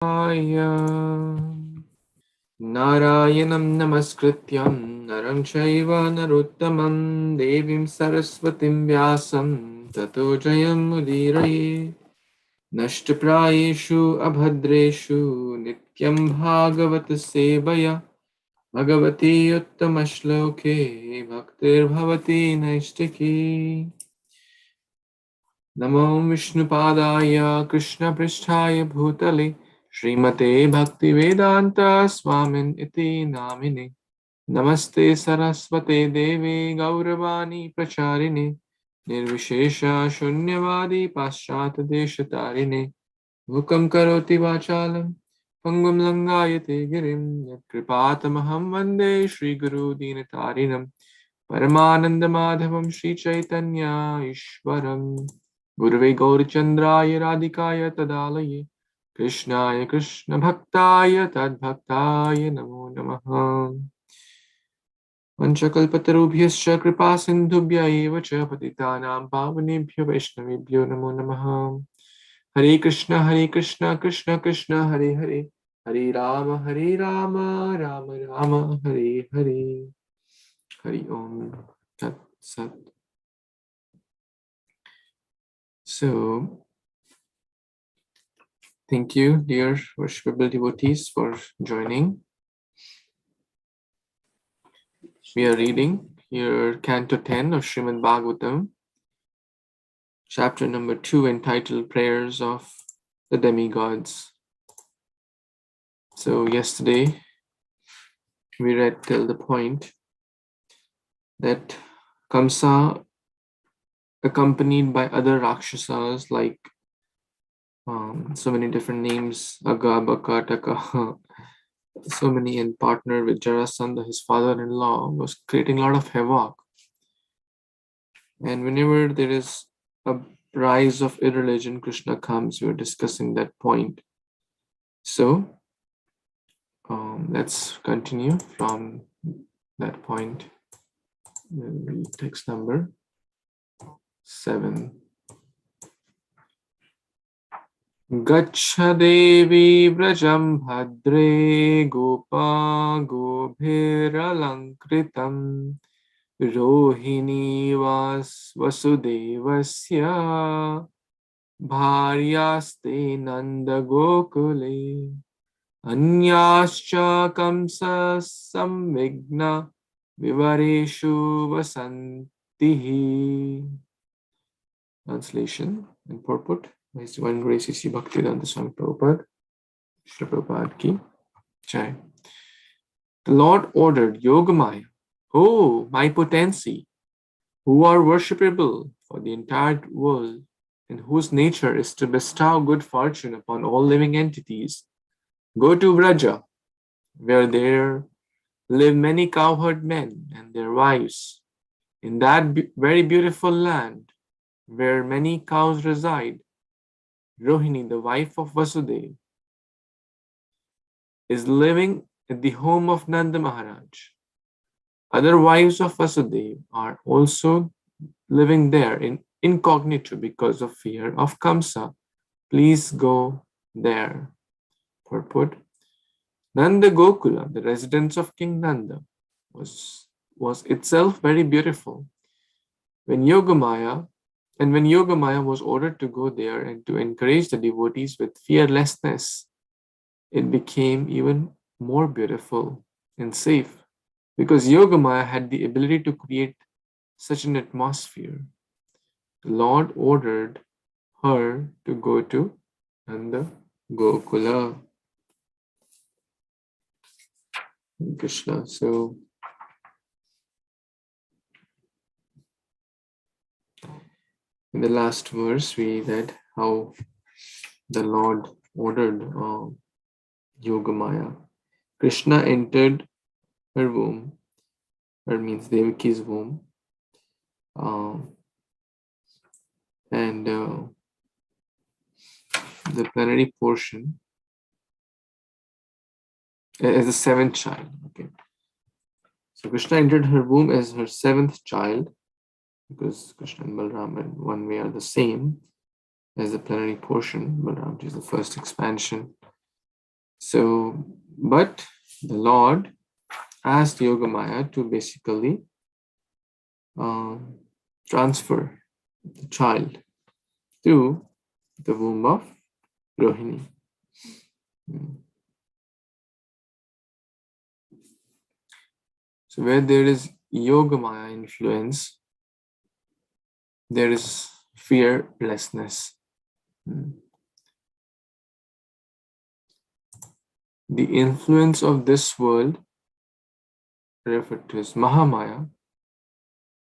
Narayanam namaskrityam naram chaiva narottamam devim saraswatim vyasam tato jayam udiraye nashtaprayeshu abhadreshu nityam bhagavata-sevayā bhagavati uttama-shloke bhaktir bhavati naistaki Namo Vishnupadaya Krishna Pristhaya Bhutale Srimate Bhakti-vedanta Swamin iti namine Namaste Saraswate Devi Gauravani Pracharine Nirvishesha Shunyavadi Paschata Deshatarine Mukam Karoti Vachalam Pangum Langayate Girim Yat-Kripatamaham Vande Shri Guru Dinatarinam Paramananda Madhavam Śrī Caitanya Ishwaram Gurave Gaurachandraya Radhikaya Tadalaye Krishnaya Krishna Bhaktaya Tadbhaktaya Namo Namaha Vanchakalpatarubhyascha Kripa Sindhubhya eva cha Patitanam Pavanebhyo Vaishnavebhyo Namo Namaha Hare Krishna Krishna Krishna Hare Hare Hare Rama Rama Rama Hare Hare Hari Om Tat Sat. So, thank you, dear worshipable devotees, for joining. We are reading here Canto 10 of Śrīmad-Bhāgavatam, chapter number 2, entitled Prayers of the Demigods. So, yesterday we read till the point that Kamsa, accompanied by other Rakshasas like so many different names, Aga, Baka, Taka, so many, and partnered with Jarasandha, his father-in-law, was creating a lot of havoc. And whenever there is a rise of irreligion, Krishna comes. We are discussing that point. So let's continue from that point. We'll read text number 7. Gaccha Devi Vrajam Bhadre Gopa Gobhiralankritam Rohini Vasudevasya Bharyaste Nanda Gokule Anyascha Kamsa Samvigna Vivareshu Vasantihi. Translation and purport. His Divine Grace Śrī Bhaktivedanta Swami Prabhupada, Śrīla Prabhupada ki Jai. The Lord ordered Yogamaya, "Oh, my potency, who are worshipable for the entire world, and whose nature is to bestow good fortune upon all living entities, go to Vraja, where there live many cowherd men and their wives. In that very beautiful land, where many cows reside, Rohini, the wife of Vasudeva, is living at the home of Nanda Maharaj. Other wives of Vasudeva are also living there in incognito because of fear of Kamsa. Please go there." Purport. Nanda Gokula, the residence of King Nanda, was itself very beautiful. When Yogamaya was ordered to go there and to encourage the devotees with fearlessness, it became even more beautiful and safe, because Yogamaya had the ability to create such an atmosphere. The Lord ordered her to go to Nanda Gokula. Krishna. So in the last verse, we read how the Lord ordered Yogamaya. Krishna entered her womb, means Devaki's womb, and the plenary portion as the seventh child. Okay, so Krishna entered her womb as her seventh child, because Krishna and Balaram in one way are the same as the plenary portion. Balaram is the first expansion So, but the Lord asked Yogamaya to basically transfer the child to the womb of Rohini. So where there is Yogamaya influence, there is fearlessness. The influence of this world, referred to as Mahamaya,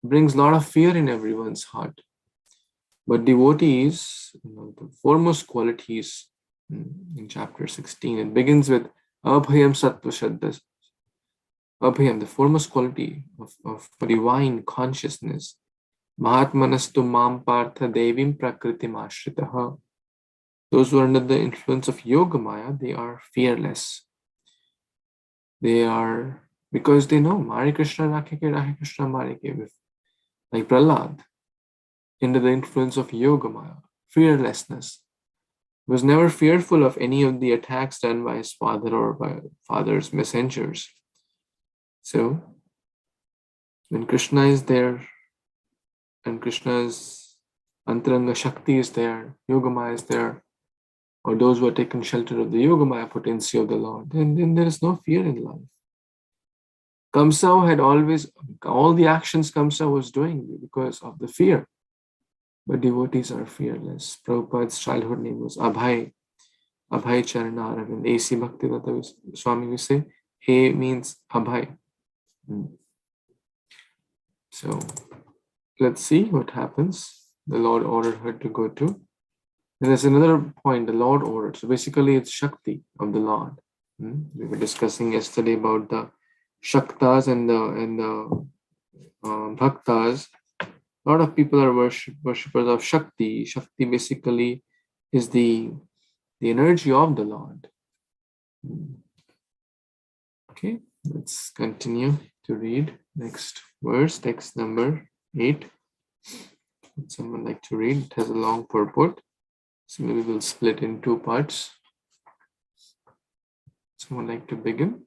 brings a lot of fear in everyone's heart. But devotees, the foremost qualities in chapter 16, it begins with Abhayam Sattva Shraddha. Abhayam, the foremost quality of divine consciousness. Mahatmanastu Mam Partha Devim Prakritim Ashritaha. Those who are under the influence of Yogamaya, they are fearless. They are, because they know, Hare Kṛṣṇa, Hare Kṛṣṇa, Hare. Like Prahlad, under the influence of Yogamaya, fearlessness. Was never fearful of any of the attacks done by his father or by father's messengers. So, when Krishna is there, and Krishna's Antaranga Shakti is there, Yogamaya is there, or those who are taken shelter of the Yogamaya potency of the Lord, then there is no fear in life. Kamsa had always, all the actions Kamsa was doing because of the fear. But devotees are fearless. Prabhupada's childhood name was Abhay. Abhay Charana Aravind. A.C. Bhakti Swami will say, A means Abhay. So, let's see what happens. The Lord ordered her to go to. And there's another point, the Lord ordered. So basically it's Shakti of the Lord. We were discussing yesterday about the Shaktas and the Bhaktas. A lot of people are worshippers of Shakti. Shakti basically is the energy of the Lord. Okay, let's continue to read next verse, text number 8. Would someone like to read? It has a long purport. So maybe we'll split in two parts. Someone like to begin?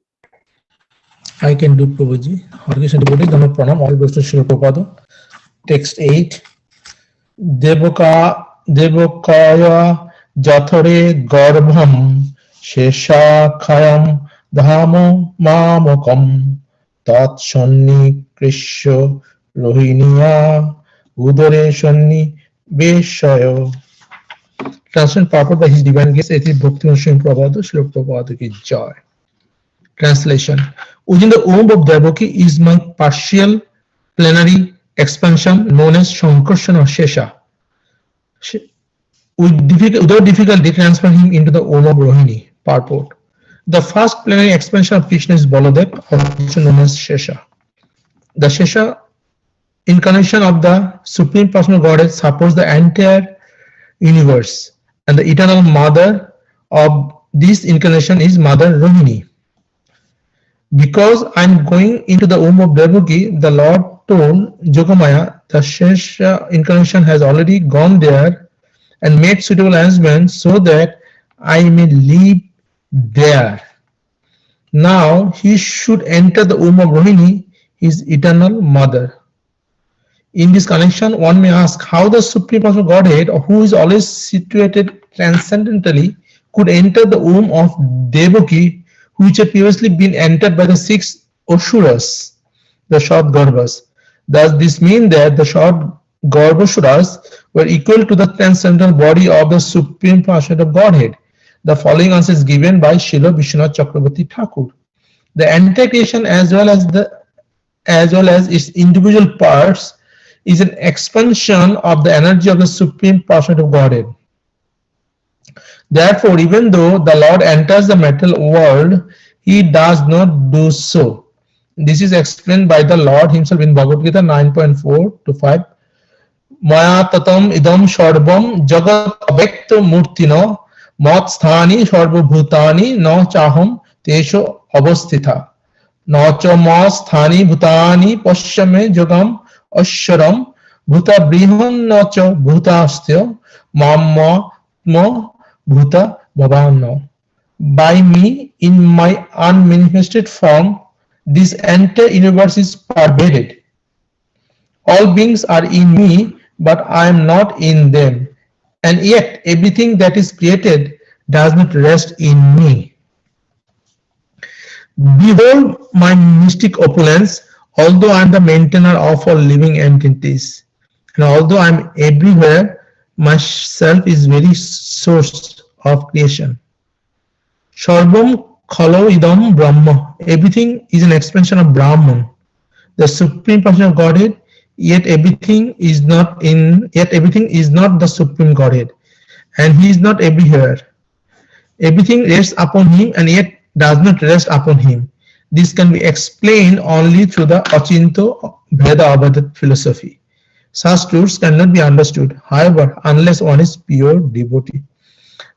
I can do, Prabhuji. Hare Kṛṣṇa devotee, Dhamma Pranam, all goes to Śrīla Prabhupada. Text 8. Devokaya jathare garbham sheshakhayam dhamo mamokam tat shanni krishya rohiniya udare shanni beshayo. Translation purport by His Divine Grace, Eti Bhakti Srimad Prabhupada, Śrīla Prabhupada ki joy. Translation. Within the womb of Devaki is my partial plenary expansion known as Sankarsana or Shesha. Without difficulty, transfer him into the womb of Rohini. Purport. The first plenary expansion of Krishna is Baladev, also known as Shesha. The Shesha incarnation of the Supreme Personal Godhead supports the entire universe, and the eternal mother of this incarnation is Mother Rohini. Because I am going into the womb of Devaki, the Lord told Yogamaya, the Shesha incarnation has already gone there and made suitable arrangements so that I may live there. Now he should enter the womb of Rohini, his eternal mother. In this connection, one may ask how the Supreme Personal Godhead, who is always situated transcendentally, could enter the womb of Devaki, which had previously been entered by the 6 Asuras, the short Garbhas. Does this mean that the short Garbhasuras were equal to the transcendental body of the Supreme Personality of Godhead? The following answer is given by Srila Vishwanath Chakravarti Thakur. The entire creation as well as its individual parts is an expansion of the energy of the Supreme Personality of Godhead. Therefore, even though the Lord enters the material world, he does not do so. This is explained by the Lord himself in Bhagavad Gita 9.4-5. Maya tatam idam sarvam jagat avekta murtina mat sthani sarva bhutani na chaham tesho avasthitha na cha ma sthani bhutani pashyame jagam asharam bhuta brihan na cha bhutastya mamma ma bhuta bhavanna. By me, in my unmanifested form, this entire universe is pervaded. All beings are in me, but I am not in them. And yet, everything that is created does not rest in me. Behold my mystic opulence, although I am the maintainer of all living entities. And although I am everywhere, myself is very source of creation. Sarvam khalo idam Brahma. Everything is an expansion of Brahman, the supreme person of Godhead. Yet everything is not the supreme Godhead, and he is not everywhere. Everything rests upon him and yet does not rest upon him. This can be explained only through the Achinto Bheda philosophy. Such truths cannot be understood, however, unless one is pure devotee.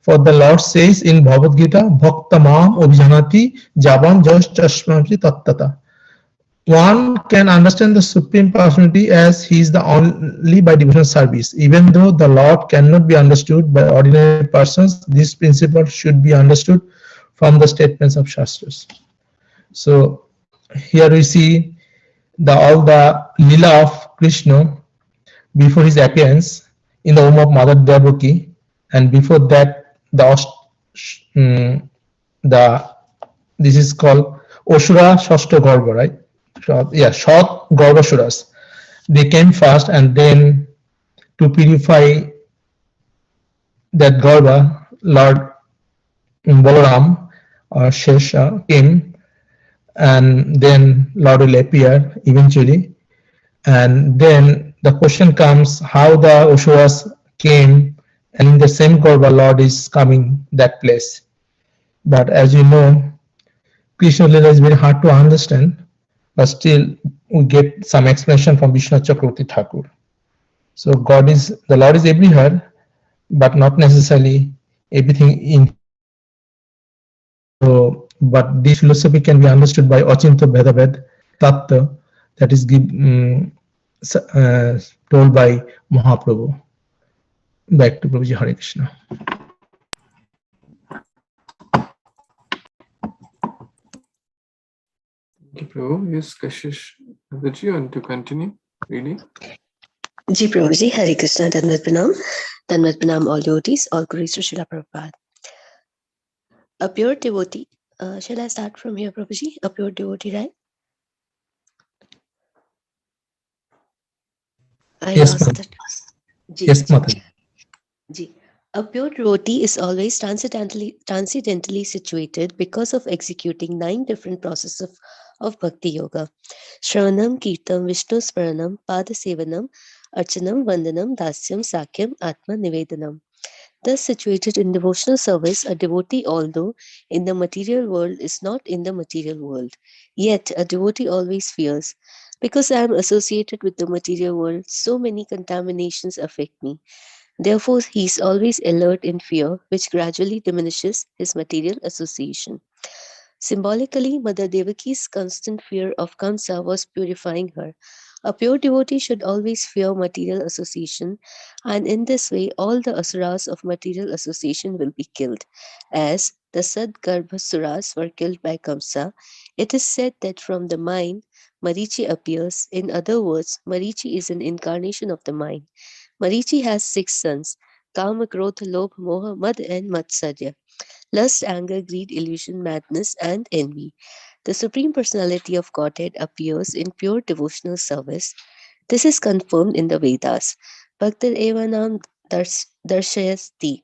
For the Lord says in Bhagavad Gita, Bhakta Mam Abhijanati Javam Jas Chashmati Tattata. One can understand the Supreme Personality as he is the only by devotional service. Even though the Lord cannot be understood by ordinary persons, this principle should be understood from the statements of Shastras. So here we see all the Lila of Krishna before his appearance in the womb of Mother Devaki, and before that the this is called Osura Shashta Garba, right? Shot Garvasuras. They came first, and then to purify that Garva, Lord Balaram or Shesha came, and then Lord will appear eventually. And then the question comes how the Asuras came, and in the same Garva, Lord is coming that place. But as you know, Krishna Lila is very hard to understand, but still we get some explanation from Vishnu Chakravarti Thakur. So the Lord is everywhere, but not necessarily everything in. So, but this philosophy can be understood by Achinta Bhedabhed Tattva, that is told by Mahaprabhu. Back to Prabhuji. Hare Krishna. Thank you, Prabhu. Yes, Kashish, did you want to continue reading? Ji Prabhuji, Hare Kṛṣṇa, Danvat Pranam, all devotees, all glories to Srila Prabhupada. A pure devotee, shall I start from here, Prabhuji? A pure devotee, right? Yes, Mother. Yes, Mother. Ji. A pure devotee is always transcendentally situated because of executing 9 different processes of Bhakti Yoga. Shravanam, Kirtam, Vishnu Smaranam, Padasevanam, Archanam, Vandanam, Dasyam, Sakyam, Atma Nivedanam. Thus situated in devotional service, a devotee, although in the material world, is not in the material world. Yet a devotee always fears. Because I am associated with the material world, so many contaminations affect me. Therefore, he is always alert in fear, which gradually diminishes his material association. Symbolically, Mother Devaki's constant fear of Kamsa was purifying her. A pure devotee should always fear material association, and in this way, all the asuras of material association will be killed. As the Sadgarbhasuras were killed by Kamsa, it is said that from the mind, Marichi appears. In other words, Marichi is an incarnation of the mind. Marichi has 6 sons: Kama, Krodha, Lobha, Moha, Mad, and Matsarya. Lust, anger, greed, illusion, madness, and envy. The Supreme Personality of Godhead appears in pure devotional service. This is confirmed in the Vedas. Bhaktir evanam darshayasti.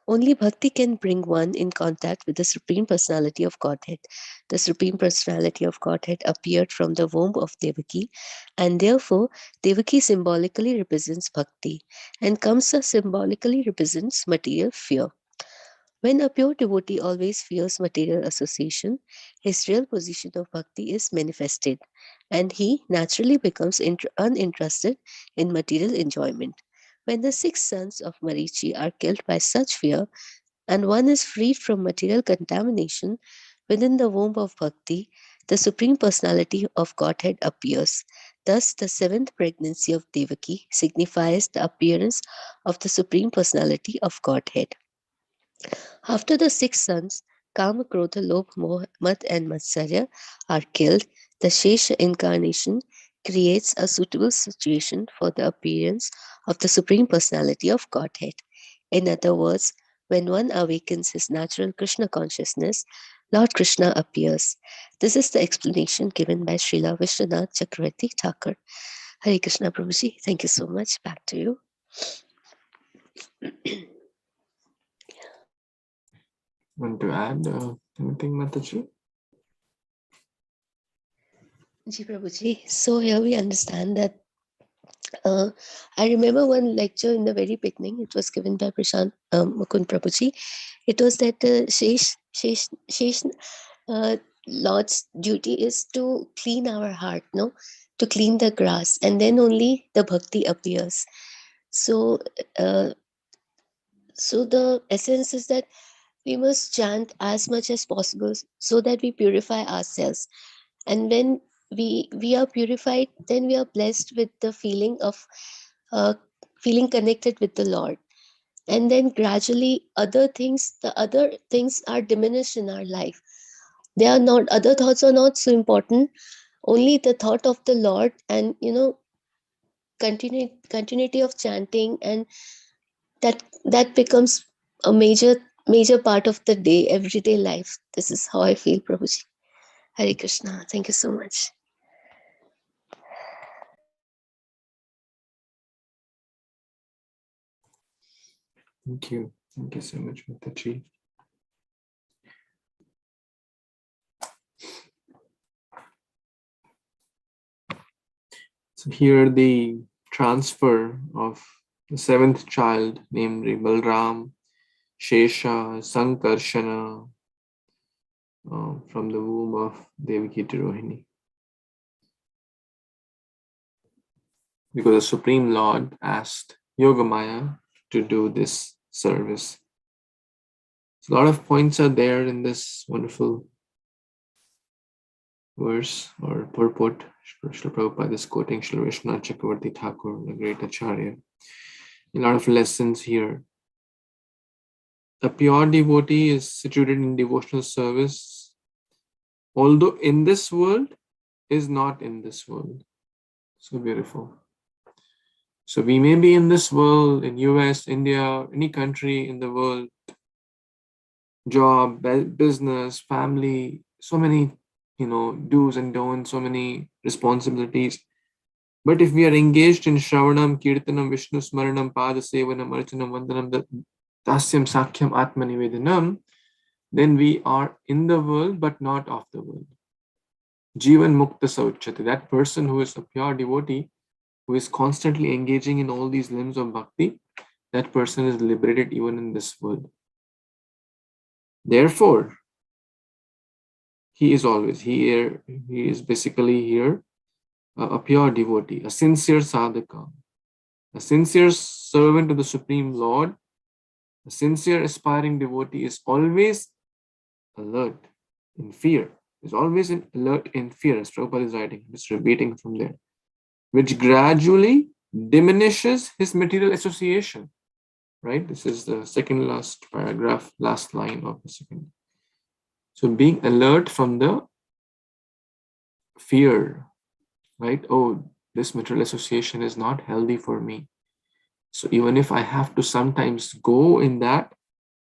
Only bhakti can bring one in contact with the Supreme Personality of Godhead. The Supreme Personality of Godhead appeared from the womb of Devaki, and therefore Devaki symbolically represents bhakti, and Kamsa symbolically represents material fear. When a pure devotee always fears material association, his real position of bhakti is manifested, and he naturally becomes uninterested in material enjoyment. When the 6 sons of Marichi are killed by such fear, and one is freed from material contamination, within the womb of bhakti, the Supreme Personality of Godhead appears. Thus, the 7th pregnancy of Devaki signifies the appearance of the Supreme Personality of Godhead. After the 6 sons, Kama, Krodha, Lobh, Moh, Mat and Matsarya are killed, the Shesha incarnation creates a suitable situation for the appearance of the Supreme Personality of Godhead. In other words, when one awakens his natural Krishna consciousness, Lord Krishna appears. This is the explanation given by Srila Vishwanath Chakravarti Thakur. Hare Krishna Prabhuji, thank you so much. Back to you. Want to add anything, Mataji? Ji Prabhuji, so here we understand that I remember one lecture in the very beginning, it was given by Prashant Mukund Prabhuji. It was that Shesh Lord's duty is to clean our heart, no? To clean the grass, and then only the bhakti appears. So, so the essence is that we must chant as much as possible so that we purify ourselves. And when we are purified, then we are blessed with the feeling of feeling connected with the Lord. And then gradually the other things are diminished in our life. They are not, other thoughts are not so important. Only the thought of the Lord and, continuity of chanting, and that becomes a major part of the day, everyday life. This is how I feel, Prabhuji. Hare Krishna. Thank you so much. Thank you. Thank you so much, Mataji. So here the transfer of the seventh child, namely Balram, Shesha, Sankarshana, from the womb of Devaki to Rohini. Because the Supreme Lord asked Yogamaya to do this service. So a lot of points are there in this wonderful verse or purport. Srila Prabhupada is quoting Srila Vishwanath Chakravarti Thakur, the great Acharya. A lot of lessons here. A pure devotee is situated in devotional service, although in this world, is not in this world. So beautiful. So we may be in this world, in US, India, any country in the world, job, business, family, so many, do's and don'ts, so many responsibilities. But if we are engaged in Shravanam, Kirtanam, Vishnu Smaranam, Pada-sevanam, Archanam, Vandanam, Tasyam, Sakhyam, Atmanivedanam, then we are in the world but not of the world. Jivan Mukta Sauchati, that person who is a pure devotee, who is constantly engaging in all these limbs of bhakti, that person is liberated even in this world. Therefore, he is always here. He is basically here, a pure devotee, a sincere sadhaka, a sincere servant of the Supreme Lord. A sincere aspiring devotee is always alert in fear, is always alert in fear, as Prabhupada is writing, just repeating from there, which gradually diminishes his material association. Right? This is the second last paragraph, last line of the second. So being alert from the fear, right? Oh, this material association is not healthy for me. So even if I have to sometimes go in that,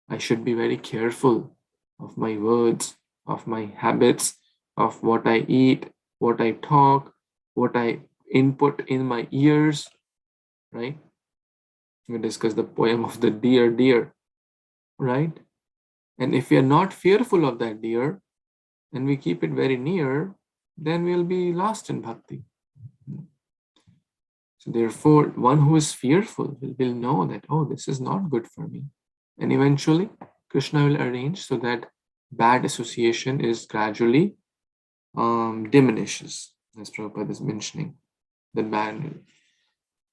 I should be very careful of my words, of my habits, of what I eat, what I talk, what I input in my ears, right? We discussed the poem of the deer, right? And if we are not fearful of that deer and we keep it very near, then we'll be lost in bhakti. So therefore, one who is fearful will know that, oh, this is not good for me. And eventually, Krishna will arrange so that bad association is gradually diminishes, as Prabhupada is mentioning, the bad.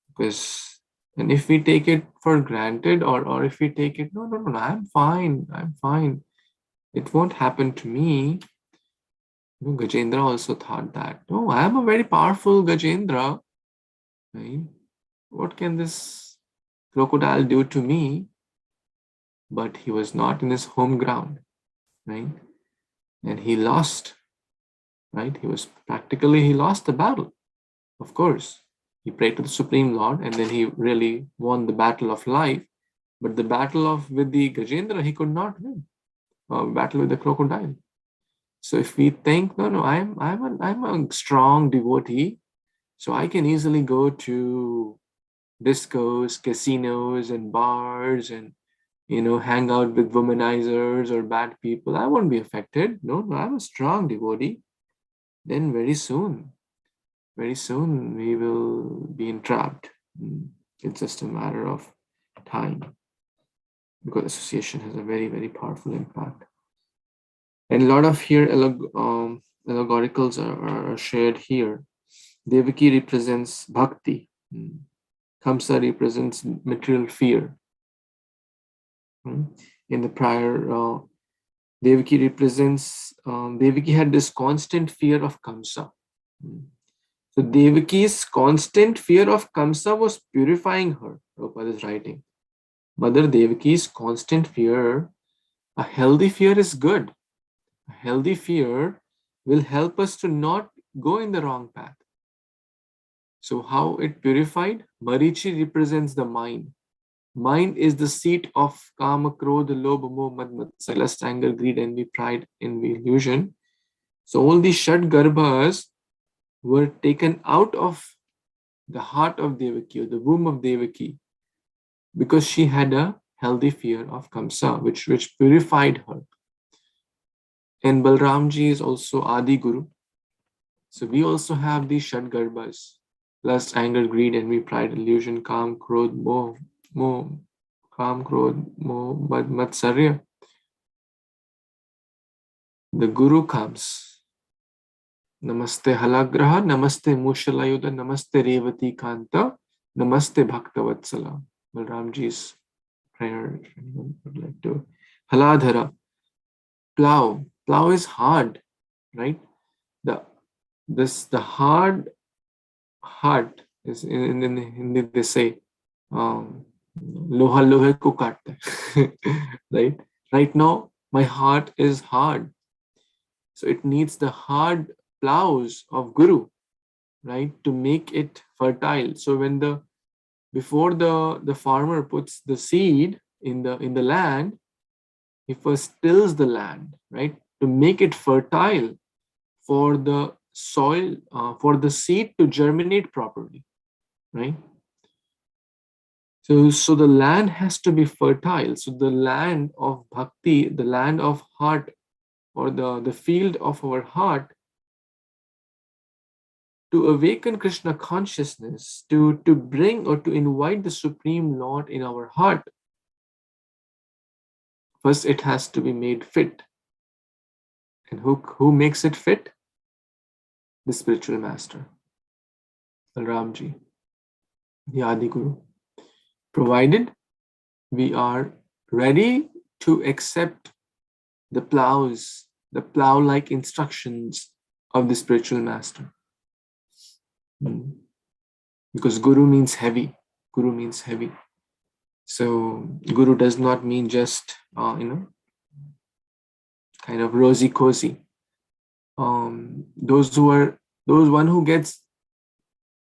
Because, and if we take it for granted, or if we take it, no, I'm fine. It won't happen to me. Gajendra also thought that. No, I am a very powerful Gajendra. Right? What can this crocodile do to me? But he was not in his home ground. right? And he lost, right? He lost the battle. Of course, he prayed to the Supreme Lord, and then he really won the battle of life. But the battle with the Gajendra, he could not win. Battle with the crocodile. So if we think, no, I'm a strong devotee, so I can easily go to discos, casinos, and bars, and hang out with womanizers or bad people. I won't be affected. No, I'm a strong devotee. Then very soon we will be entrapped. It's just a matter of time, because association has a very, very powerful impact. And a lot of here allegoricals are shared here. Devaki represents bhakti. Kamsa represents material fear. In the prior, Devaki had this constant fear of Kamsa. So Devaki's constant fear of Kamsa was purifying her, Prabhupada is writing. Mother Devaki's constant fear, a healthy fear is good. A healthy fear will help us to not go in the wrong path. So how it purified? Marichi represents the mind. Mind is the seat of kama, krodha, lobha, moha, mad, matsarya, lust, anger, greed, envy, pride, envy, illusion. So all these Shad Garbhas were taken out of the heart of Devaki, or the womb of Devaki, because she had a healthy fear of Kamsa, which purified her. And Balramji is also Adi Guru. So we also have these Shad Garbhas: lust, anger, greed, envy, pride, illusion, kam, krodh, moh, mad, matsarya. The Guru comes. Namaste Halagraha, Namaste Mushalayuda, Namaste Revati Kanta, Namaste Bhaktavatsala. Balramji's prayer, if anyone would like to. Haladhara, plow. Plow is hard, right? The hard heart is in Hindi they say, loha lohe ko kaatta hai. Right? Right now, my heart is hard. So it needs the hard plows of Guru, right, to make it fertile. So before the farmer puts the seed in the land, he first tills the land, right, to make it fertile for the soil, for the seed to germinate properly, right? So the land has to be fertile. So the land of bhakti, the land of heart, or the field of our heart, to awaken Krishna consciousness, to bring or to invite the Supreme Lord in our heart, first it has to be made fit. And who makes it fit? The spiritual master, Balramji, the Adi Guru. Provided we are ready to accept the plow-like instructions of the spiritual master. Because Guru means heavy. Guru means heavy. So Guru does not mean just, kind of rosy-cozy. Those one who gets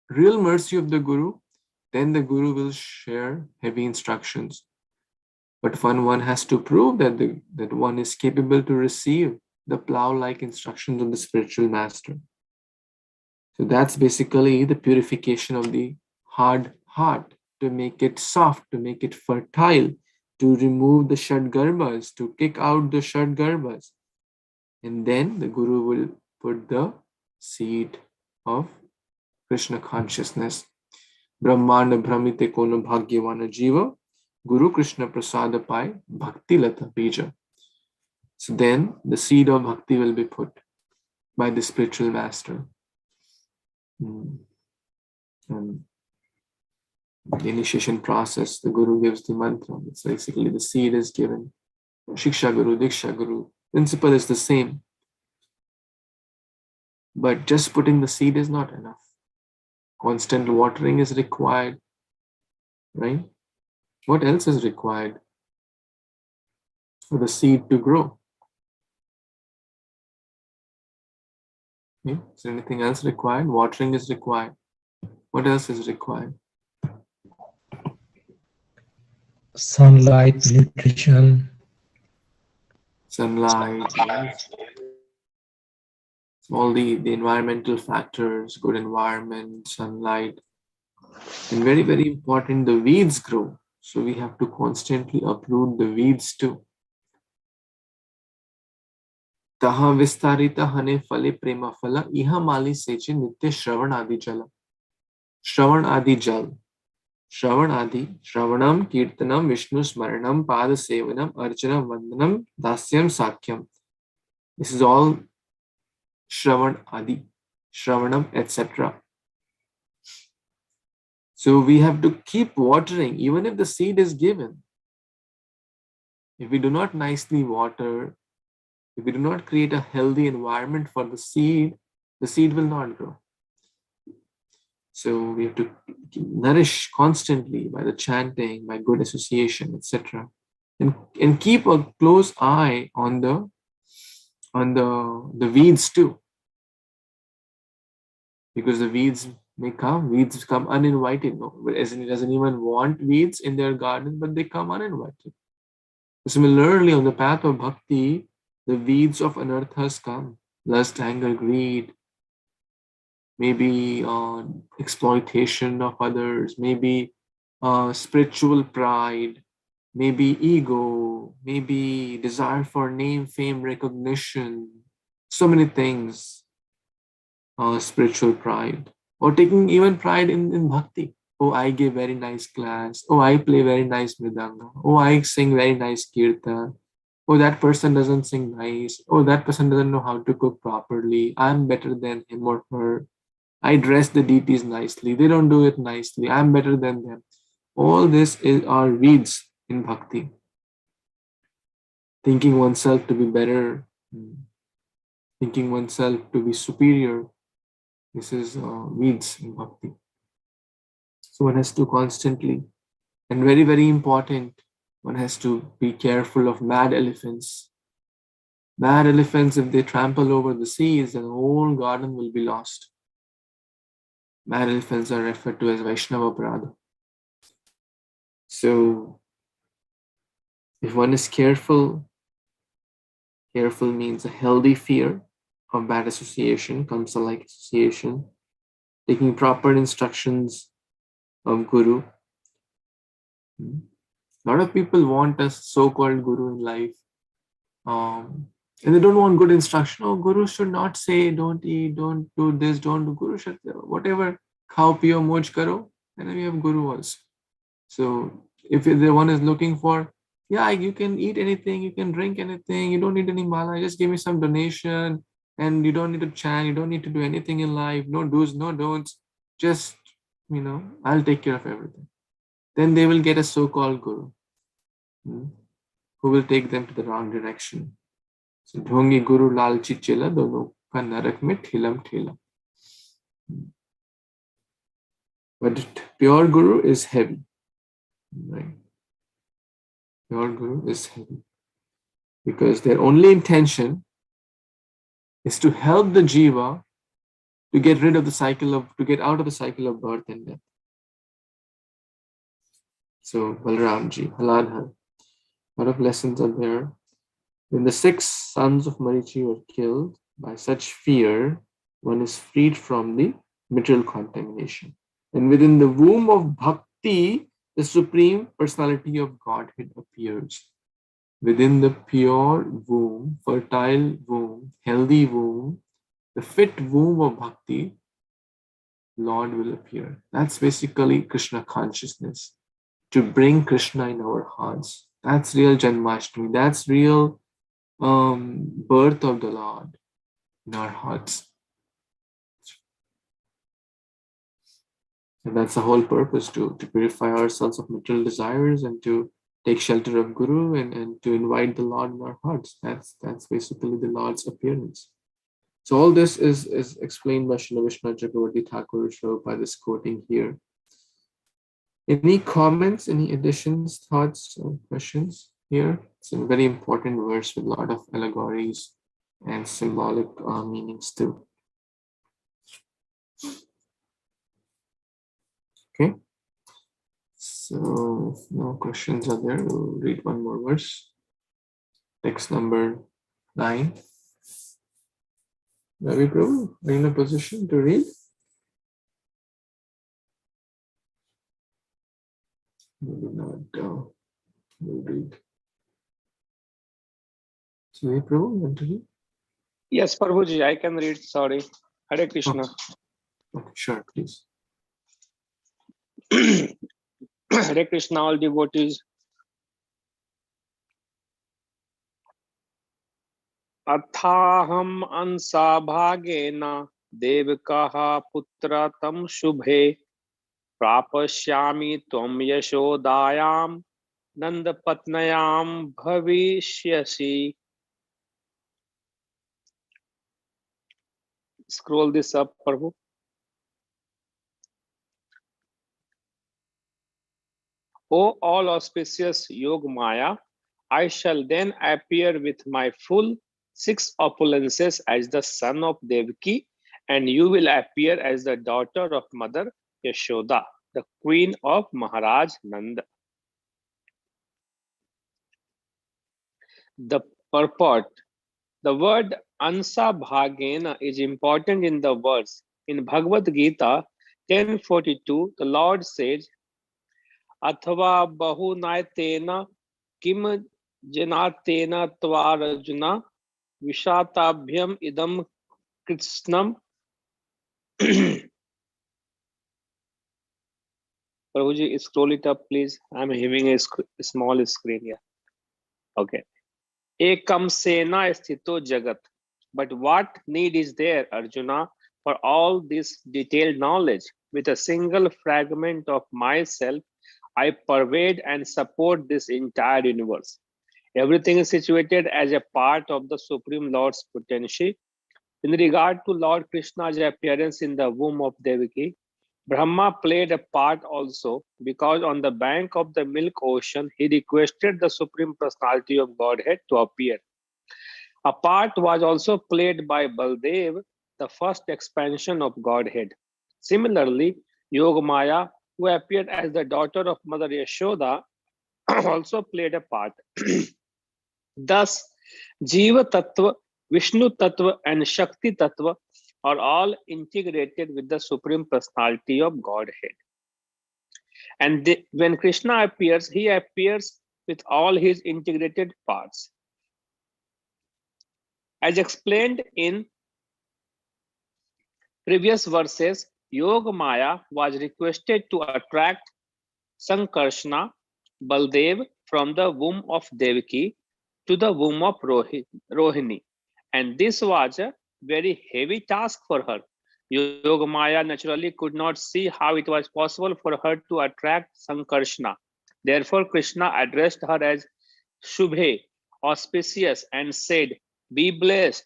real mercy of the Guru, then the Guru will share heavy instructions. But one has to prove that one is capable to receive the plow-like instructions of the spiritual master. So that's basically the purification of the hard heart, to make it soft, to make it fertile, to remove the Shad Garbhas, to kick out the Shad Garbhas. And then the Guru will put the seed of Krishna consciousness. Brahmanda Brahmite Kono Bhagyavana Jiva, Guru Krishna Prasada Pai, Bhakti Lata Bija. So then the seed of bhakti will be put by the spiritual master. And the initiation process, the Guru gives the mantra. It's basically the seed is given. Shiksha Guru, Diksha Guru. Principle is the same. But just putting the seed is not enough. Constant watering is required, right? What else is required for the seed to grow? Okay. Is there anything else required? Watering is required. What else is required? Sunlight, nutrition. Sunlight, yes. All the environmental factors, good environment, sunlight, and very, very important, the weeds grow. So we have to constantly uproot the weeds too. Taha vistarita hane phale prema phala iha mali seche nitya shravan adi jala. Shravan adi jal. Shravan adi. Shravanam, kirtanam, Vishnu smaranam, pada sevanam, archanam, vandanam, dasyam, sakyam. This is all Shravan adi. Shravanam, etc. So we have to keep watering even if the seed is given. If we do not nicely water, if we do not create a healthy environment for the seed will not grow. So we have to nourish constantly by the chanting, by good association, etc. And keep a close eye on the weeds too. Because the weeds come uninvited. No, it doesn't even want weeds in their garden, but they come uninvited. Similarly, on the path of bhakti, the weeds of anarthas come: lust, anger, greed, maybe exploitation of others, maybe spiritual pride, maybe ego, maybe desire for name, fame, recognition, so many things, spiritual pride, or taking even pride in bhakti. Oh, I give very nice class. Oh, I play very nice mridanga. Oh, I sing very nice kirtan. Oh, that person doesn't sing nice. Oh, that person doesn't know how to cook properly. I'm better than him or her. I dress the deities nicely. They don't do it nicely. I'm better than them. All this are weeds in bhakti. Thinking oneself to be better, thinking oneself to be superior. This is weeds in bhakti. So one has to constantly, and very, very important, one has to be careful of mad elephants. Mad elephants, if they trample over the seeds, then the whole garden will be lost. Mad elephants are referred to as Vaishnava Parada. So if one is careful means a healthy fear of bad association, kamsa-like association, taking proper instructions of Guru. A lot of people want a so-called Guru in life. And they don't want good instruction. Oh, Guru should not say, don't eat, don't do this, don't do. Guru should, whatever, khao piyo moj karo. And then we have Guru also. So if the one is looking for, yeah, you can eat anything, you can drink anything, you don't need any mala, just give me some donation, and you don't need to chant, you don't need to do anything in life, no do's, no don'ts, just, I'll take care of everything. Then they will get a so-called Guru who will take them to the wrong direction. So, dhongi Guru lalchi chela dono ka narak mein thilam thela. But pure Guru is heavy. Right? Pure Guru is heavy. Because their only intention is to help the jiva to get rid of to get out of the cycle of birth and death. So Balramji, Haladhar, a lot of lessons are there. When the 6 sons of Marichi were killed, by such fear, one is freed from the material contamination. And within the womb of bhakti, the Supreme Personality of Godhead appears. Within the pure womb, fertile womb, healthy womb, the fit womb of bhakti, Lord will appear. That's basically Krishna consciousness. To bring Krishna in our hearts. That's real Janmashtami. That's real birth of the Lord in our hearts. And that's the whole purpose, to purify ourselves of material desires and to take shelter of Guru and to invite the Lord in our hearts. That's basically the Lord's appearance. So all this is explained by Srila Vishnu Chakravarti Thakur by this quoting here. Any comments, any additions, thoughts, or questions here? It's a very important verse with a lot of allegories and symbolic meanings too. Okay. So no questions are there. We'll read one more verse. Text number 9. Ravi Prabhu, are you in a position to read? Maybe not. We'll read. So, Ravi Prabhu, you want to read? Yes, Prabhuji, I can read. Sorry. Hare Krishna. Okay, sure, please. Hare Krishna, all devotees. Athaham ansa bhagena devakaha putra tam shubhe prapashyami tvam yashodayam nandapatnayam bhavishyasi. Scroll this up, Prabhu. O all auspicious Yog Maya, I shall then appear with my full 6 opulences as the son of Devaki, and you will appear as the daughter of Mother Yashoda, the queen of Maharaj Nanda. The purport. The word Ansa Bhagena is important in the verse. In Bhagavad Gita 10:42, the Lord says, Athava bahunaytena kim janatena tvarajuna vishatabhyam idam kritsnam. Prabhuji, scroll it up, please. I'm having a small screen here. Okay. Ekam sena sthito jagat. But what need is there, Arjuna, for all this detailed knowledge? With a single fragment of myself, I pervade and support this entire universe. Everything is situated as a part of the Supreme Lord's potency. In regard to Lord Krishna's appearance in the womb of Devaki, Brahma played a part also, because on the bank of the milk ocean, he requested the Supreme Personality of Godhead to appear. A part was also played by Baldev, the first expansion of Godhead. Similarly, Yogamaya, who appeared as the daughter of Mother Yashoda, also played a part. Thus, Jiva Tattva, Vishnu Tattva, and Shakti Tattva are all integrated with the Supreme Personality of Godhead. And when Krishna appears, he appears with all his integrated parts. As explained in previous verses, Yoga Maya was requested to attract Sankarshna, Baldev, from the womb of Devaki to the womb of Rohini. And this was a very heavy task for her. Yoga Maya naturally could not see how it was possible for her to attract Sankarshna. Therefore, Krishna addressed her as Shubhe, auspicious, and said, be blessed,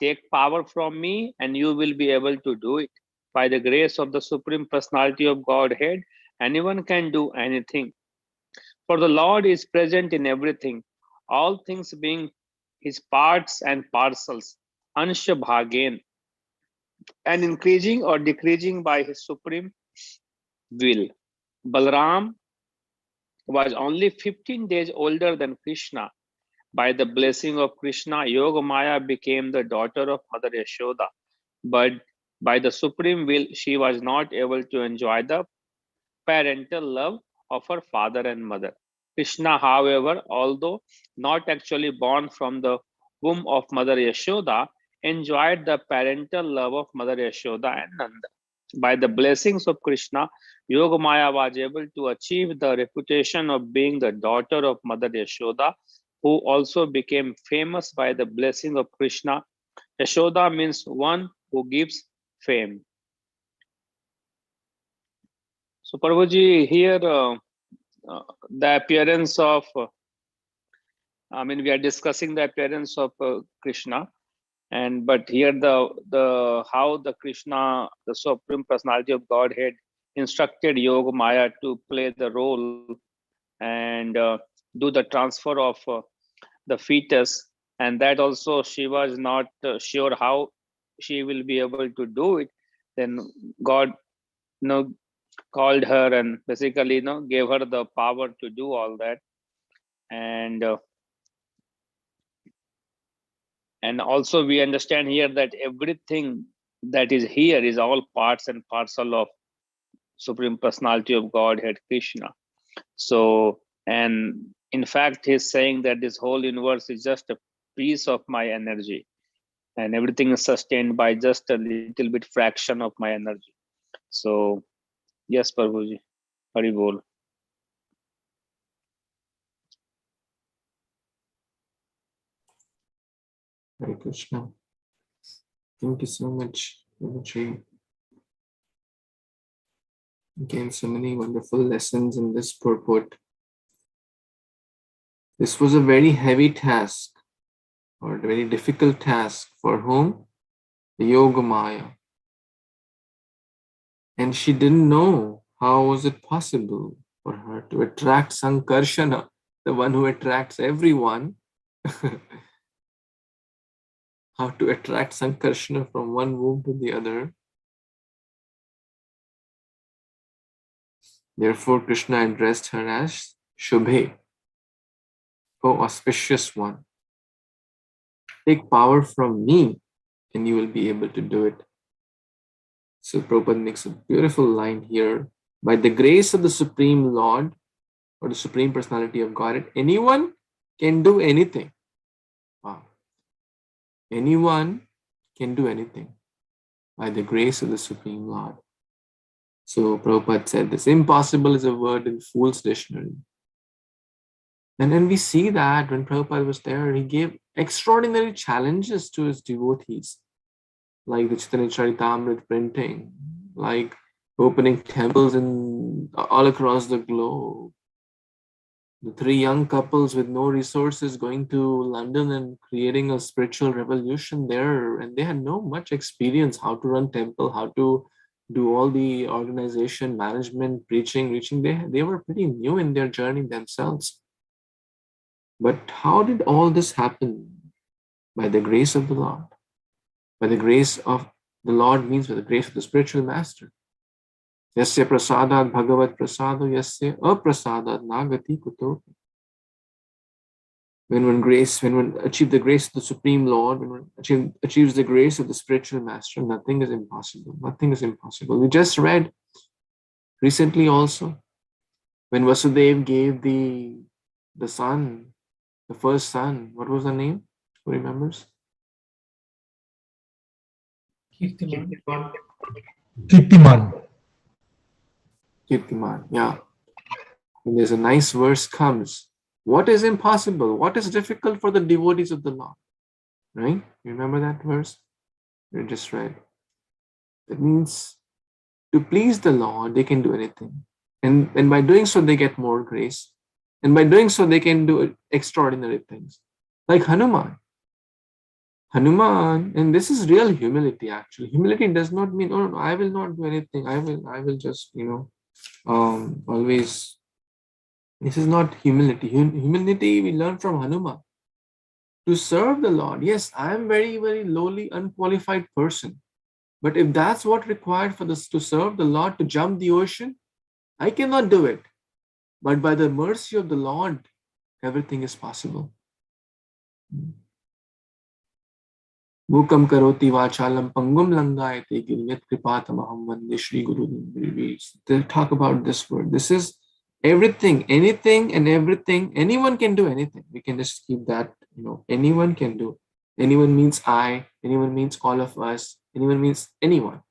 take power from me, and you will be able to do it. By the grace of the Supreme Personality of Godhead, anyone can do anything. For the Lord is present in everything, all things being his parts and parcels, ansha bhagen, and increasing or decreasing by his supreme will. Balram was only 15 days older than Krishna. By the blessing of Krishna, Yogamaya became the daughter of Mother Yashoda. But by the supreme will, she was not able to enjoy the parental love of her father and mother. Krishna, however, although not actually born from the womb of Mother Yashoda, enjoyed the parental love of Mother Yashoda and Nanda. By the blessings of Krishna, Yogamaya was able to achieve the reputation of being the daughter of Mother Yashoda, who also became famous by the blessing of Krishna. Yashoda means one who gives fame. So, Prabhuji, here the appearance of, we are discussing the appearance of Krishna, but here the how the Krishna, the Supreme Personality of Godhead, instructed Yoga Maya to play the role and do the transfer of the fetus, and that also she was not sure how she will be able to do it. then God, called her and basically, gave her the power to do all that. And also we understand here that everything that is here is all parts and parcel of Supreme Personality of Godhead, Krishna. So, and in fact, he's saying that this whole universe is just a piece of my energy, and everything is sustained by just a little bit fraction of my energy. So, yes, Prabhuji, Hari Bol. Hare Krishna. Thank you so much, Prabhuji. Again, so many wonderful lessons in this purport. This was a very heavy task, or a very difficult task for whom? The Yoga Maya. And she didn't know how was it possible for her to attract Sankarshana, the one who attracts everyone. How to attract Sankarshana from one womb to the other. Therefore, Krishna addressed her as Shubhe, O auspicious one. Take power from me and you will be able to do it. So Prabhupada makes a beautiful line here. By the grace of the Supreme Lord, or the Supreme Personality of Godhead, anyone can do anything. Wow. Anyone can do anything by the grace of the Supreme Lord. So Prabhupada said this, impossible is a word in Fool's Dictionary. And then we see that when Prabhupada was there, he gave extraordinary challenges to his devotees, like the Caitanya-caritāmṛta printing, like opening temples all across the globe. The 3 young couples with no resources going to London and creating a spiritual revolution there. And they had no much experience how to run temple, how to do all the organization, management, preaching, reaching. They were pretty new in their journey themselves. But how did all this happen? By the grace of the Lord. By the grace of the Lord means by the grace of the spiritual master. Yasya prasadat bhagavat prasado yasya aprasadat nagati kuto. When one achieves the grace of the Supreme Lord, when one achieves the grace of the spiritual master, nothing is impossible. Nothing is impossible. We just read recently also, when Vasudeva gave the son, the first son, what was the name? Who remembers? Kirtiman. Kirtiman, yeah. And there's a nice verse comes. What is impossible? What is difficult for the devotees of the Lord? Right? You remember that verse? We just read. That means to please the Lord, they can do anything. And by doing so, they get more grace. And by doing so, they can do extraordinary things. Like Hanuman. Hanuman, and this is real humility actually. Humility does not mean, oh, no, I will not do anything. I will just, always. This is not humility. Humility we learn from Hanuman. To serve the Lord. Yes, I am very, very lowly, unqualified person. But if that's what required for this to serve the Lord, to jump the ocean, I cannot do it. But by the mercy of the Lord, everything is possible. Mukam karoti vachalam pangum langayate giryat kripatamaham vande Shri Guru. They talk about this word. This is everything, anything and everything. Anyone can do anything. We can just keep that, anyone can do. Anyone means I, anyone means all of us, anyone means anyone.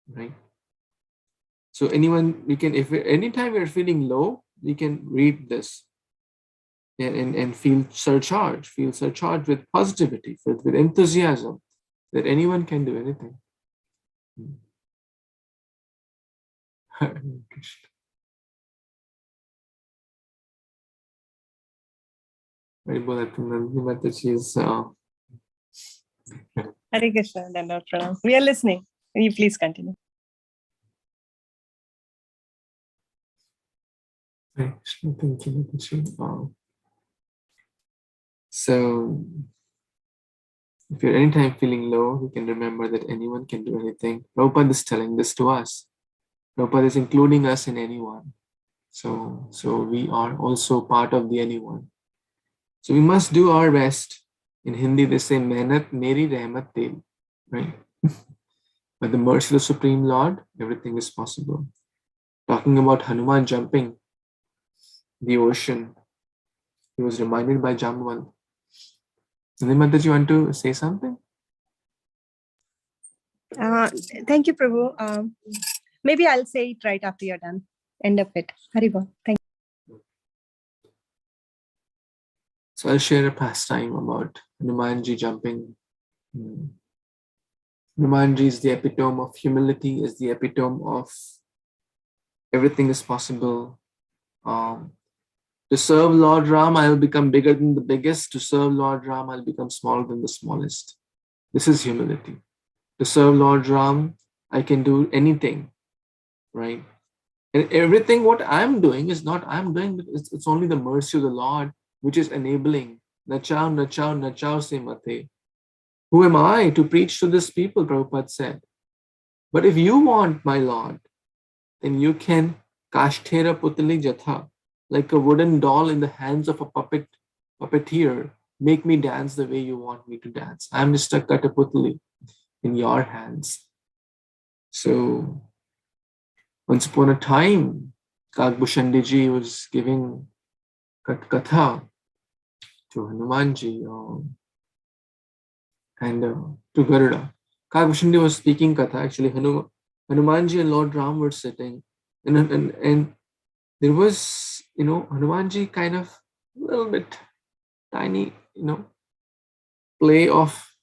Right? So anyone, anytime we're feeling low, we can read this and feel surcharged with positivity, with enthusiasm, that anyone can do anything. Very well, that she is. Hare Krishna, Dandavad Pranam. We are listening. Will you please continue? Thank you. So If you're anytime feeling low, you can remember that anyone can do anything. Prabhupada is telling this to us. Prabhupada is including us in anyone. So we are also part of the anyone. So we must do our best. In Hindi, they say, Mehnat meri rahmat tel, right? By the mercy of the Supreme Lord, everything is possible. Talking about Hanuman jumping the ocean, he was reminded by Jamwal. Nima, did you want to say something? Thank you, Prabhu. Maybe I'll say it right after you're done. End of it. Haribol. Thank you. So I'll share a pastime about Hanumanji jumping. Hanumanji is the epitome of humility, is the epitome of everything is possible. To serve Lord Ram, I'll become bigger than the biggest. To serve Lord Ram, I'll become smaller than the smallest. This is humility. To serve Lord Ram, I can do anything, right? And everything what I'm doing is not I'm doing, it's only the mercy of the Lord which is enabling. Nachao, nachao, nachao se mate. Who am I to preach to this people, Prabhupada said. But if you want, my Lord, then you can kashtera putali jatha, like a wooden doll in the hands of a puppeteer, make me dance the way you want me to dance. I'm just a kataputali in your hands. So once upon a time, Kagbushandiji was giving katha to Hanumanji and to Garuda. Kagbushandiji was speaking katha. Actually, Hanumanji and Lord Ram were sitting, and there was, Hanumanji kind of a little bit tiny, play of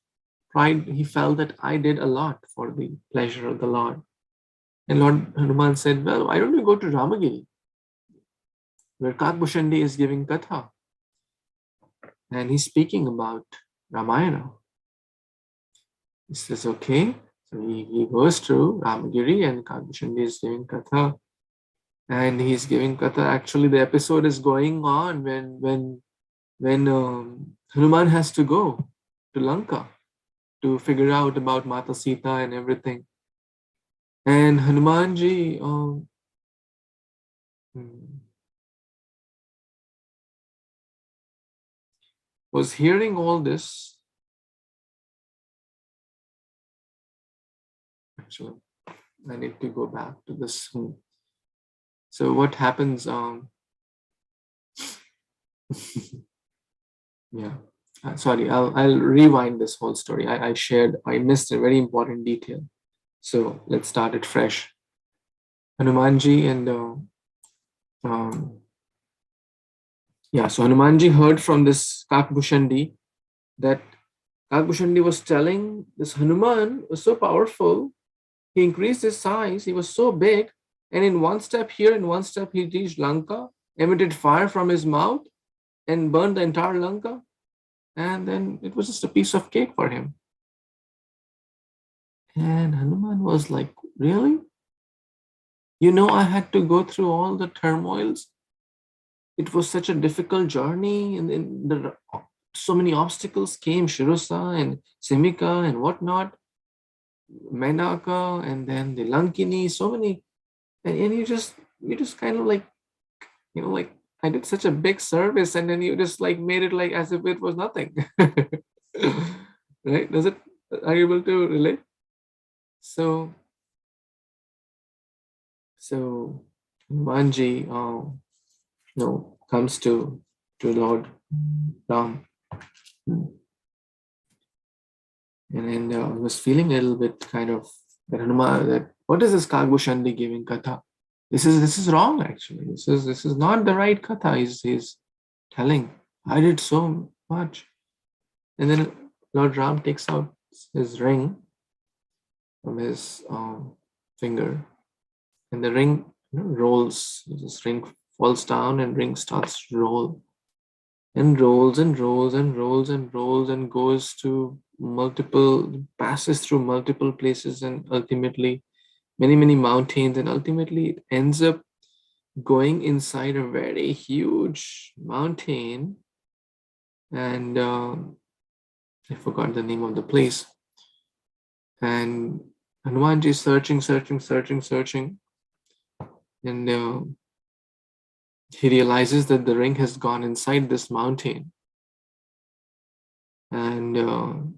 pride. He felt that I did a lot for the pleasure of the Lord. And Lord Hanuman said, well, why don't you go to Ramagiri, where Kagbushandiji is giving katha, and he's speaking about Ramayana. He says, okay. So he goes to Ramagiri, and Kagbushandiji is giving katha. And he's giving katha. Actually, the episode is going on when Hanuman has to go to Lanka to figure out about Mata Sita and everything. And Hanumanji was hearing all this. Actually, I need to go back to this. So what happens? Yeah. Sorry, I'll rewind this whole story. I missed a very important detail. So let's start it fresh. Hanumanji and so Hanumanji heard from this Kagbushandiji that Kagbushandiji was telling this Hanuman was so powerful. He increased his size. He was so big, and in one step here, in one step he reached Lanka, emitted fire from his mouth, and burned the entire Lanka. And then it was just a piece of cake for him. And Hanuman was like, really? I had to go through all the turmoils. It was such a difficult journey, and so many obstacles came, Shirusa and Simika and whatnot, Menaka, and then the Lankini, so many. And you just kind of like, I did such a big service, and then you just like made it like as if it was nothing. Right? Are you able to relate? So Hanumanji comes to Lord Ram, and then I was feeling a little bit kind of that what is this Kagbushandiji giving katha? This is wrong, actually. This is not the right katha. He's telling, I did so much. And then Lord Ram takes out his ring from his finger, and the ring rolls. This ring falls down, and ring starts to roll, and rolls and rolls and rolls and rolls, and passes through multiple places, and ultimately many mountains, and ultimately it ends up going inside a very huge mountain, and I forgot the name of the place. And Hanumanji is searching. And he realizes that the ring has gone inside this mountain. And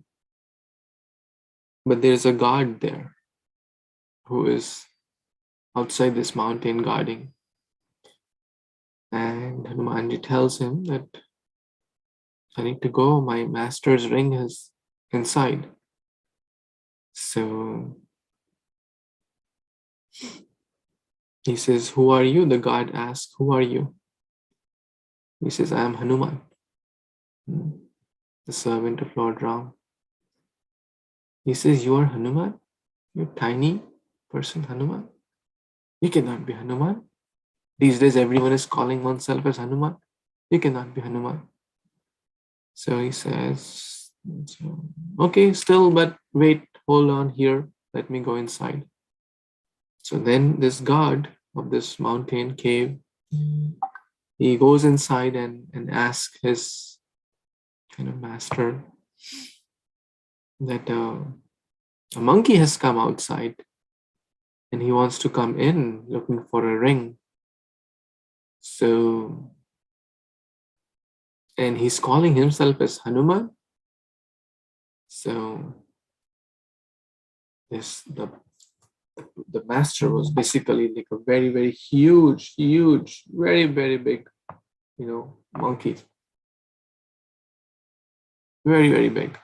but there's a guard there who is outside this mountain guarding. And Hanumanji tells him that I need to go, my master's ring is inside. So he says, who are you? The guard asks, who are you? He says, I am Hanuman, the servant of Lord Ram. He says, you are Hanuman? You tiny person, Hanuman? You cannot be Hanuman. These days, everyone is calling oneself as Hanuman. You cannot be Hanuman. So he says, okay, still, but wait, hold on here. Let me go inside. So then this guard of this mountain cave, he goes inside and asks his kind of master that a monkey has come outside and he wants to come in looking for a ring. So, and he's calling himself as Hanuman. So this the master was basically like a very, very huge, very, very big, monkey. Very, very big.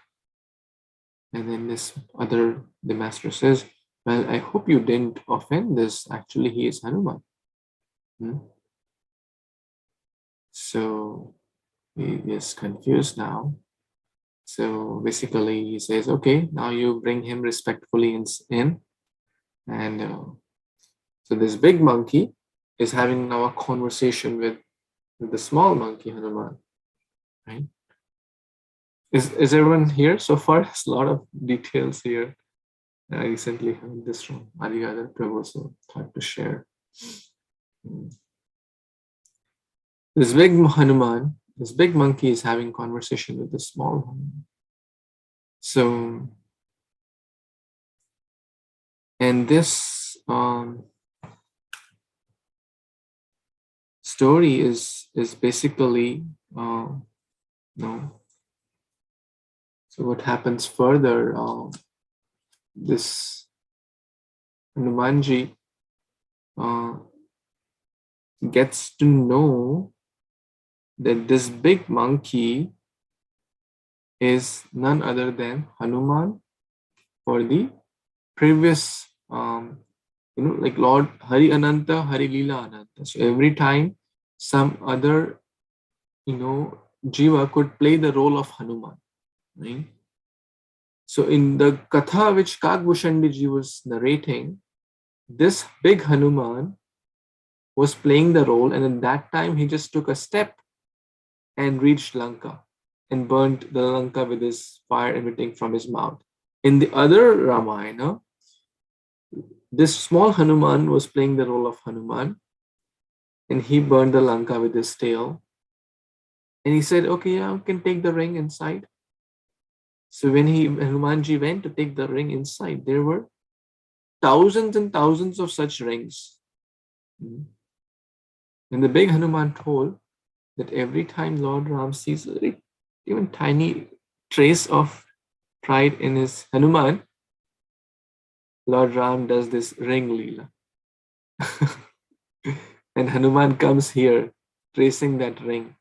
And then the master says, well, I hope you didn't offend this. Actually, he is Hanuman. So he is confused now. So basically he says, okay, now you bring him respectfully in. And so this big monkey is having now a conversation with the small monkey, Hanuman, right? Is everyone here so far? There's a lot of details here. I recently heard this from Bhagavatam, so thought to share. This big Hanuman, this big monkey is having conversation with the small Hanuman. So, and this story is basically so what happens further? This Hanumanji gets to know that this big monkey is none other than Hanuman for the previous, like Lord Hari Ananta, Hari Leela Ananta. So every time some other, Jiva could play the role of Hanuman, right? So in the Katha which Kagbhushandi ji was narrating, this big Hanuman was playing the role, and at that time he just took a step and reached Lanka and burnt the Lanka with his fire emitting from his mouth. In the other Ramayana, this small Hanuman was playing the role of Hanuman, and he burned the Lanka with his tail. And he said, okay, yeah, you can take the ring inside. So when Hanumanji went to take the ring inside, there were thousands and thousands of such rings. And the big Hanuman told that every time Lord Ram sees even tiny trace of pride in his Hanuman, Lord Ram does this ring Leela. And Hanuman comes here tracing that ring.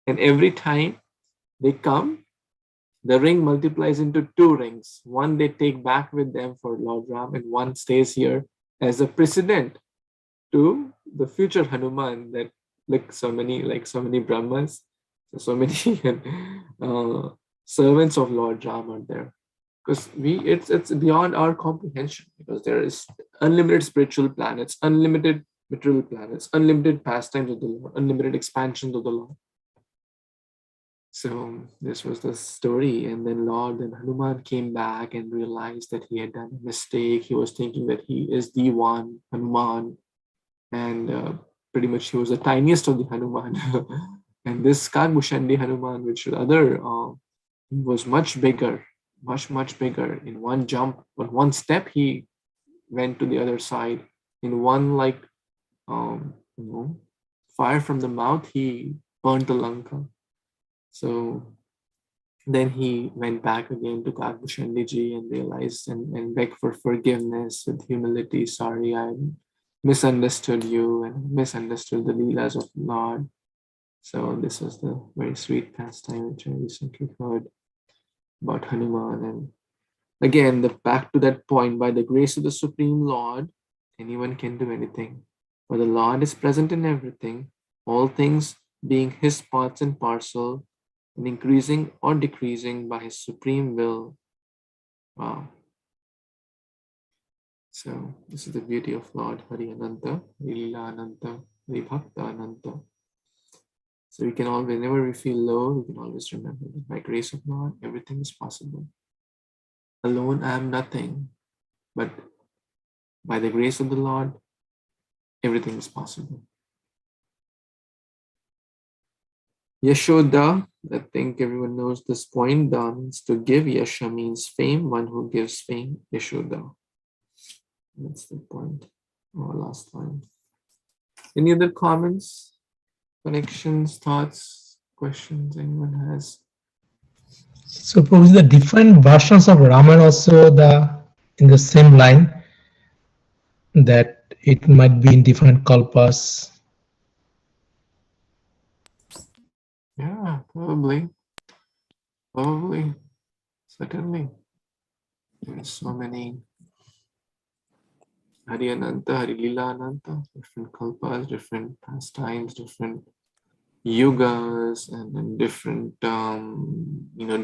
And every time they come, the ring multiplies into 2 rings. One they take back with them for Lord Ram, and one stays here as a precedent to the future Hanuman that so many Brahmas, so many servants of Lord Ram are there. Because it's beyond our comprehension, because there is unlimited spiritual planets, unlimited material planets, unlimited pastimes of the Lord, unlimited expansions of the Lord. So this was the story, and then Hanuman came back and realized that he had done a mistake. He was thinking that he is the one Hanuman, and pretty much he was the tiniest of the Hanuman. And this Kagbhushandi Hanuman, which other was much bigger, much bigger. In one jump, on one step, he went to the other side. In one fire from the mouth, he burnt the Lanka. So then he went back again to Kagbushandiji and realized and begged for forgiveness with humility. Sorry, I misunderstood you and misunderstood the Leelas of the Lord. So this was the very sweet pastime which I recently heard about Hanuman. And again, back to that point, by the grace of the Supreme Lord, anyone can do anything. For the Lord is present in everything, all things being his parts and parcel, and increasing or decreasing by his supreme will. Wow. So this is the beauty of Lord Hari Ananta, Lila Ananta, Hari Bhakta Ananta. So we can always, whenever we feel low, we can always remember that by grace of Lord, everything is possible. Alone I am nothing, but by the grace of the Lord, everything is possible. Yashoda, I think everyone knows this point. Da means to give. Yasha means fame. One who gives fame. Yashoda. That's the point. Our last line. Any other comments, connections, thoughts, questions anyone has? So probably the different versions of Ramayana also in the same line, that it might be in different kalpas. Yeah, probably. Certainly. There's so many Hari Ananta, Hari Lila Ananta, different kalpas, different pastimes, different yugas, and different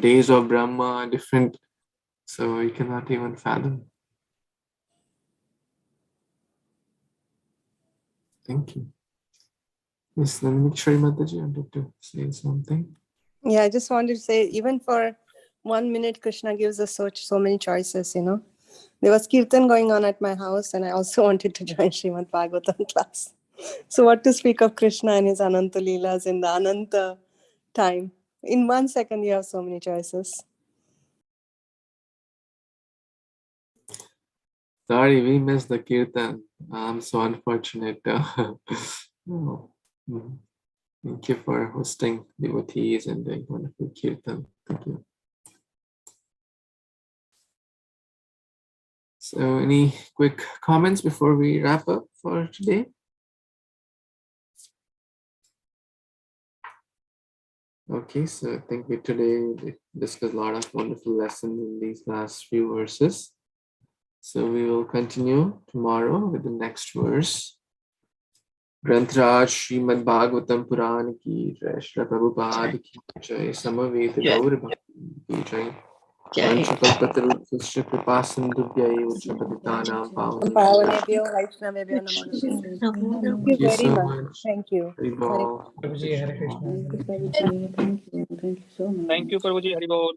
days of Brahma, different. So we cannot even fathom. Thank you. Yes, Nandamishwari Mataji wanted to say something. Yeah, I just wanted to say, even for 1 minute, Krishna gives us so many choices, There was kirtan going on at my house, and I also wanted to join Śrīmad-Bhāgavatam class. So what to speak of Krishna and his Ananta Leelas in the Ananta time? In 1 second, you have so many choices. Sorry, we missed the kirtan. I'm so unfortunate. Oh, Thank you for hosting devotees and doing wonderful kirtan. Thank you. So any quick comments before we wrap up for today? Okay, so I think we today discussed a lot of wonderful lessons in these last few verses. So we will continue tomorrow with the next verse. Grantraj Śrīmad-Bhāgavatam Purana ki jai, Śrīla Prabhupada ki jai, Samaveta Gaura Bhakti ki jai. Vanchakalpatarusya Kripasindhubhya Uchapatitanam Pavanebhyo. Pavanebhyo Vaishnavebhyo Namaste. Thank you Thank you very so much. much. Thank you. Hari Bol. Hare Krishna. Thank you, Prabhuji. Thank you so much. Thank you, Prabhuji. Hari Bol.